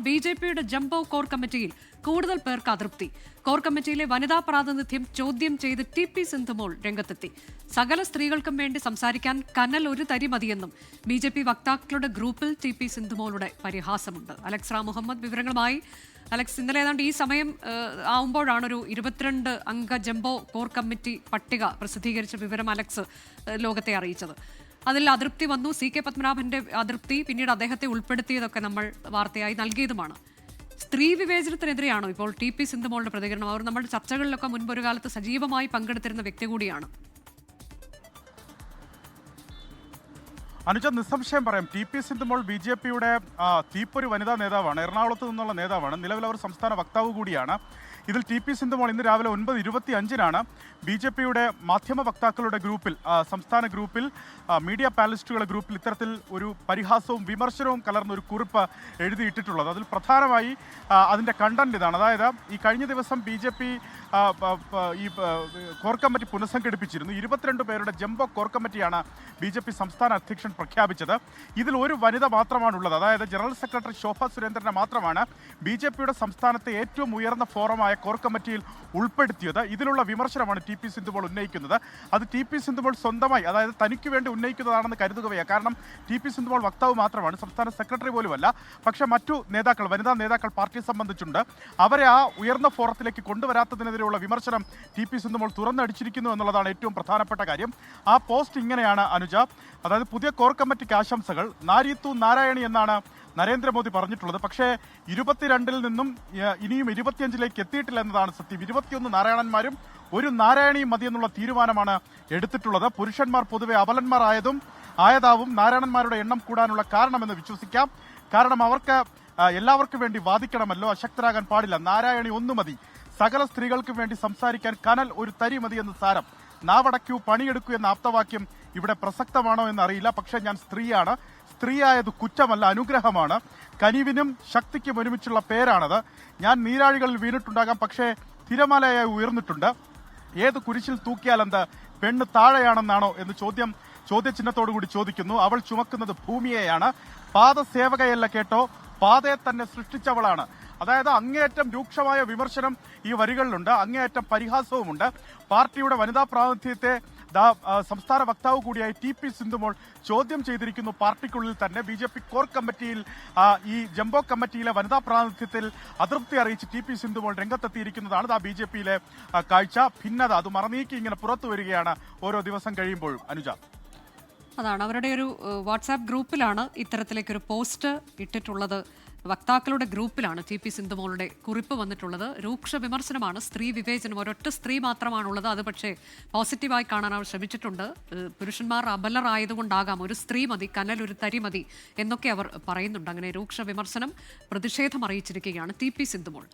ബി.ജെ.പിയുടെ jumbo core കമ്മിറ്റിയിൽ കൂടുതൽ പേർക്ക് അതൃപ്തി. കോർ കമ്മിറ്റിയിലെ വനിതാ പ്രാതിനിധ്യം ചോദ്യം ചെയ്ത് ടി.പി. സിന്ധുമോൾ രംഗത്തെത്തി. സകല സ്ത്രീകൾക്കും വേണ്ടി സംസാരിക്കാൻ കനൽ ഒരു തരി മതിയെന്നും ബി.ജെ.പി വക്താക്കളുടെ ഗ്രൂപ്പിൽ ടി.പി. സിന്ധുമോളുടെ പരിഹാസമുണ്ട്. അലക്സ് റാം മുഹമ്മദ് വിവരങ്ങളുമായി. അലക്സ്, ഇന്നലെ ഏതാണ്ട് ഈ സമയം ആവുമ്പോഴാണ് ഒരു 22 അംഗ ജംബോ കോർ കമ്മിറ്റി പട്ടിക പ്രസിദ്ധീകരിച്ച വിവരം അലക്സ് ലോകത്തെ അറിയിച്ചത്. അതിൽ അതൃപ്തി വന്നു. C.K. പത്മനാഭന്റെ അതൃപ്തി, പിന്നീട് അദ്ദേഹത്തെ ഉൾപ്പെടുത്തിയതൊക്കെ നമ്മൾ വാർത്തയായി നൽകിയതുമാണ്. സ്ത്രീ വിവേചനത്തിനെതിരെയാണോ ഇപ്പോൾ ടി.പി. സിന്ധുമോളുടെ പ്രതികരണം? അവർ നമ്മുടെ ചർച്ചകളിലൊക്കെ മുൻപൊരു കാലത്ത് സജീവമായി പങ്കെടുത്തിരുന്ന വ്യക്തി കൂടിയാണ്. അനുജ, നിസ്സംശയം പറയാം, ടി.പി. സിന്ധുമോൾ ബി.ജെ.പിയുടെ തീപ്പൊരു വനിതാ നേതാവാണ്. എറണാകുളത്ത് നിന്നുള്ള നേതാവാണ്. നിലവിൽ അവർ സംസ്ഥാന വക്താവ് കൂടിയാണ്. ഇതിൽ ടി.പി. സിന്ധുമോൾ ഇന്ന് രാവിലെ 9:25 ബി.ജെ.പിയുടെ മാധ്യമ വക്താക്കളുടെ ഗ്രൂപ്പിൽ, സംസ്ഥാന ഗ്രൂപ്പിൽ, മീഡിയ പാനലിസ്റ്റുകളുടെ ഗ്രൂപ്പിൽ ഇത്തരത്തിൽ ഒരു പരിഹാസവും വിമർശനവും കലർന്നൊരു കുറിപ്പ് എഴുതിയിട്ടിട്ടുള്ളത്. അതിൽ പ്രധാനമായി അതിൻ്റെ കണ്ടന്റ് ഇതാണ്. അതായത്, ഈ കഴിഞ്ഞ ദിവസം ബി.ജെ.പി ഈ കോർ കമ്മിറ്റി പുനഃസംഘടിപ്പിച്ചിരുന്നു. 22 പേരുടെ ജംബോ കോർ കമ്മിറ്റിയാണ് ബി.ജെ.പി സംസ്ഥാന അധ്യക്ഷൻ പ്രഖ്യാപിച്ചത്. ഇതിൽ ഒരു വനിത മാത്രമാണുള്ളത്. അതായത് ജനറൽ സെക്രട്ടറി ശോഭ സുരേന്ദ്രനെ മാത്രമാണ് ബി.ജെ.പിയുടെ സംസ്ഥാനത്തെ ഏറ്റവും ഉയർന്ന ഫോറമായ കോർ കമ്മിറ്റിയിൽ ഉൾപ്പെടുത്തിയത്. ഇതിലുള്ള വിമർശനമാണ് ടി.പി. സിന്ധുമോൾ ഉന്നയിക്കുന്നത്. അത് ടി.പി. സിന്ധുമോൾ സ്വന്തമായി, അതായത് തനിക്ക് വേണ്ടി ഉന്നയിക്കുന്നതാണെന്ന് കരുതുകയാണ്. കാരണം ടി.പി. സിന്ധുമോൾ വക്താവ് മാത്രമാണ്, സംസ്ഥാന സെക്രട്ടറി പോലുമല്ല. പക്ഷേ മറ്റു നേതാക്കൾ, വനിതാ നേതാക്കൾ പാർട്ടിയെ സംബന്ധിച്ചുണ്ട്. അവരെ ആ ഉയർന്ന ഫോറത്തിലേക്ക് കൊണ്ടുവരാത്തതിനെതിരെയുള്ള വിമർശനം ടി.പി. സിന്ധുമോൾ തുറന്നടിച്ചിരിക്കുന്നു എന്നുള്ളതാണ് ഏറ്റവും പ്രധാനപ്പെട്ട കാര്യം. ആ പോസ്റ്റ് ഇങ്ങനെയാണ് അനുജ. അതായത്, പുതിയ കോർ കമ്മിറ്റിക്ക് ആശംസകൾ. നാരീത്തു നാരായണി എന്നാണ് നരേന്ദ്രമോദി പറഞ്ഞിട്ടുള്ളത്. പക്ഷേ 22 നിന്നും ഇനിയും 25 എത്തിയിട്ടില്ല എന്നതാണ് സത്യം. 21 നാരായണന്മാരും ഒരു നാരായണിയും മതിയെന്നുള്ള തീരുമാനമാണ് എടുത്തിട്ടുള്ളത്. പുരുഷന്മാർ പൊതുവെ അബലന്മാർ ആയതാവും നാരായണന്മാരുടെ എണ്ണം കൂടാനുള്ള കാരണമെന്ന് വിശ്വസിക്കാം. കാരണം അവർക്ക് എല്ലാവർക്കും വേണ്ടി വാദിക്കണമല്ലോ, അശക്തരാകാൻ പാടില്ല. നാരായണി ഒന്നു മതി. സകല സ്ത്രീകൾക്കും വേണ്ടി സംസാരിക്കാൻ കനൽ ഒരു തരി മതി എന്ന് സാരം. നാവടക്കൂ, പണിയെടുക്കൂ എന്ന ആപ്തവാക്യം ഇവിടെ പ്രസക്തമാണോ എന്നറിയില്ല. പക്ഷേ ഞാൻ സ്ത്രീയാണ്. സ്ത്രീയായത് കുറ്റമല്ല, അനുഗ്രഹമാണ്. കനിവിനും ശക്തിക്കും ഒരുമിച്ചുള്ള പേരാണത്. ഞാൻ നീരാഴികളിൽ വീണിട്ടുണ്ടാകാം, പക്ഷേ തിരമാലയായി ഉയർന്നിട്ടുണ്ട്. ഏത് കുരിശിൽ തൂക്കിയാലെന്ത്, പെണ്ണ് താഴെയാണെന്നാണോ എന്ന് ചോദ്യചിഹ്നത്തോടുകൂടി ചോദിക്കുന്നു. അവൾ ചുമക്കുന്നത് ഭൂമിയെയാണ്. പാദസേവകയല്ല കേട്ടോ, പാതയെ തന്നെ സൃഷ്ടിച്ചവളാണ്. അതായത്, അങ്ങേയറ്റം രൂക്ഷമായ വിമർശനം ഈ വരികളിലുണ്ട്, അങ്ങേയറ്റം പരിഹാസവുമുണ്ട്. പാർട്ടിയുടെ വനിതാ പ്രാതിനിധ്യത്തെ സംസ്ഥാന വക്താവ് കൂടിയായി ടി.പി. സിന്ധുമോൾ ചോദ്യം ചെയ്തിരിക്കുന്നു. പാർട്ടിക്കുള്ളിൽ തന്നെ ബി.ജെ.പി കോർ കമ്മിറ്റിയിൽ, ഈ ജംബോ കമ്മിറ്റിയിലെ വനിതാ പ്രാതിനിധ്യത്തിൽ അതൃപ്തി അറിയിച്ച് ടി.പി. സിന്ധുമോൾ രംഗത്തെത്തിയിരിക്കുന്നതാണ് ബി.ജെ.പിയിലെ കാഴ്ച. ഭിന്നത അത് മറനീക്കി ഇങ്ങനെ പുറത്തു വരികയാണ് ഓരോ ദിവസം കഴിയുമ്പോഴും. അനുജ, അതാണ് അവരുടെ ഒരു വാട്സാപ്പ് ഗ്രൂപ്പിലാണ് ഇത്തരത്തിലേക്കൊരു പോസ്റ്റ് ഇട്ടിട്ടുള്ളത്. വക്താക്കളുടെ ഗ്രൂപ്പിലാണ് ടി.പി. സിന്ധുമോളുടെ കുറിപ്പ് വന്നിട്ടുള്ളത്. രൂക്ഷ വിമർശനമാണ്. സ്ത്രീ വിവേചനം, ഒരൊറ്റ സ്ത്രീ മാത്രമാണുള്ളത്. അത് പക്ഷേ പോസിറ്റീവായി കാണാൻ അവർ ശ്രമിച്ചിട്ടുണ്ട്. പുരുഷന്മാർ അബലരായതുകൊണ്ടാകാം ഒരു സ്ത്രീ മതി, കനൽ ഒരു തരി മതി എന്നൊക്കെ അവർ പറയുന്നുണ്ട്. അങ്ങനെ രൂക്ഷ വിമർശനം, പ്രതിഷേധം അറിയിച്ചിരിക്കുകയാണ് ടി.പി. സിന്ധുമോൾ.